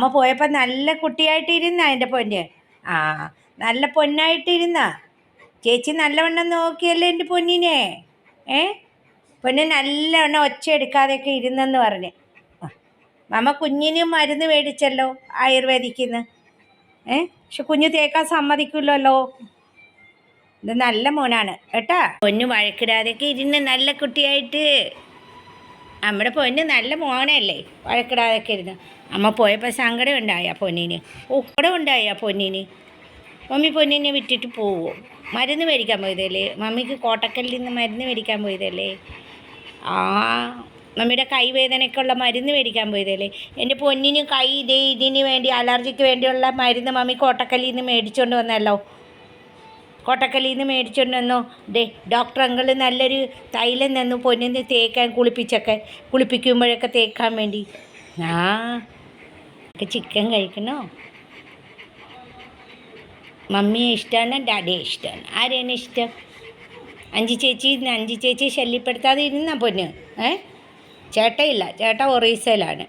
അമ്മ പോയപ്പോൾ നല്ല കുട്ടിയായിട്ടിരുന്ന എൻ്റെ പൊന്ന്. ആ, നല്ല പൊന്നായിട്ടിരുന്ന ചേച്ചി നല്ലവണ്ണം നോക്കിയല്ലേ എൻ്റെ പൊന്നിനെ. പൊന്ന് നല്ലവണ്ണം ഒച്ച എടുക്കാതെയൊക്കെ ഇരുന്നെന്ന് പറഞ്ഞ്. മമ്മ കുഞ്ഞിനും മരുന്ന് മേടിച്ചല്ലോ ആയുർവേദിക്കിന്ന്. പക്ഷെ കുഞ്ഞ് തേക്കാൻ സമ്മതിക്കില്ലല്ലോ. ഇത് നല്ല മോനാണ് കേട്ടാ. പൊന്ന് വഴക്കിടാതെയൊക്കെ ഇരുന്ന് നല്ല കുട്ടിയായിട്ട്. നമ്മുടെ പൊന്ന് നല്ല മോനല്ലേ, വഴക്കിടാതൊക്കെ ഇരുന്ന്. അമ്മ പോയപ്പോൾ സങ്കടം ഉണ്ടായ പൊന്നിന്, ഉപ്പടം ഉണ്ടായ പൊന്നിന്. മമ്മി പൊന്നിനെ വിട്ടിട്ട് പോവുമോ? മരുന്ന് മേടിക്കാൻ പോയതല്ലേ മമ്മിക്ക്, കോട്ടക്കലിൽ നിന്ന് മരുന്ന് മേടിക്കാൻ പോയതല്ലേ. മമ്മിയുടെ കൈവേദനയ്ക്കുള്ള മരുന്ന് മേടിക്കാൻ പോയതല്ലേ. എൻ്റെ പൊന്നിന് കൈ ഇതിന് വേണ്ടി, അലർജിക്ക് വേണ്ടിയുള്ള മരുന്ന് മമ്മി കോട്ടക്കലിൽ നിന്ന് മേടിച്ചുകൊണ്ട് വന്നല്ലോ. കോട്ടക്കലിൽ നിന്ന് മേടിച്ചുകൊണ്ട് വന്നോ. ഡോക്ടർ അങ്കിൾ നല്ലൊരു തൈലം തന്നു പൊന്നിന് തേക്കാൻ, കുളിപ്പിക്കുമ്പോഴൊക്കെ തേക്കാൻ വേണ്ടി. ചിക്കൻ കഴിക്കണോ? മമ്മിയെ ഇഷ്ടമാണ്, ഡാഡിയെ ഇഷ്ടമാണ്. ആരെയാണ് ഇഷ്ടം? അഞ്ചി ചേച്ചി ശല്യപ്പെടുത്താതെ ഇരുന്നാ പൊന്ന്. ചേട്ടയില്ല, ചേട്ടൻ ഒറീസയിലാണ്.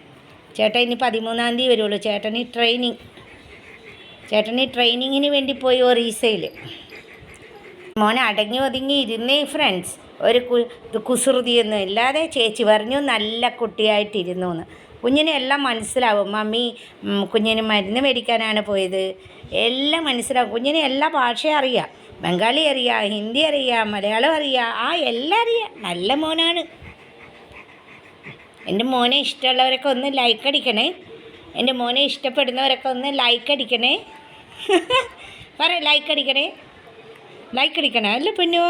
ചേട്ടൻ ഇനി 13-ാം തീയതി വരുള്ളൂ. ചേട്ടന് ട്രെയിനിങ്ങിന് വേണ്ടി പോയി ഒറീസയിൽ. മോനെ അടങ്ങി ഒതുങ്ങി ഇരുന്നേ ഫ്രണ്ട്സ്. ഒരു കുസൃതിയൊന്നും ഇല്ലാതെ. ചേച്ചി പറഞ്ഞു നല്ല കുട്ടിയായിട്ടിരുന്നു എന്ന്. കുഞ്ഞിനെ എല്ലാം മനസ്സിലാവും. മമ്മി കുഞ്ഞിന് മരുന്ന് മേടിക്കാനാണ് പോയത്, എല്ലാം മനസ്സിലാവും. കുഞ്ഞിന് എല്ലാ ഭാഷയും അറിയാം. ബംഗാളി അറിയാം, ഹിന്ദി അറിയാം, മലയാളം അറിയാം, എല്ലാം അറിയാം. നല്ല മോനാണ്. എൻ്റെ മോനെ ഇഷ്ടമുള്ളവരൊക്കെ ഒന്ന് ലൈക്ക് അടിക്കണേ. എൻ്റെ മോനെ ഇഷ്ടപ്പെടുന്നവരൊക്കെ ഒന്ന് ലൈക്ക് അടിക്കണേ. ലൈക്ക് അടിക്കണേ അല്ലേ പൊന്നോ.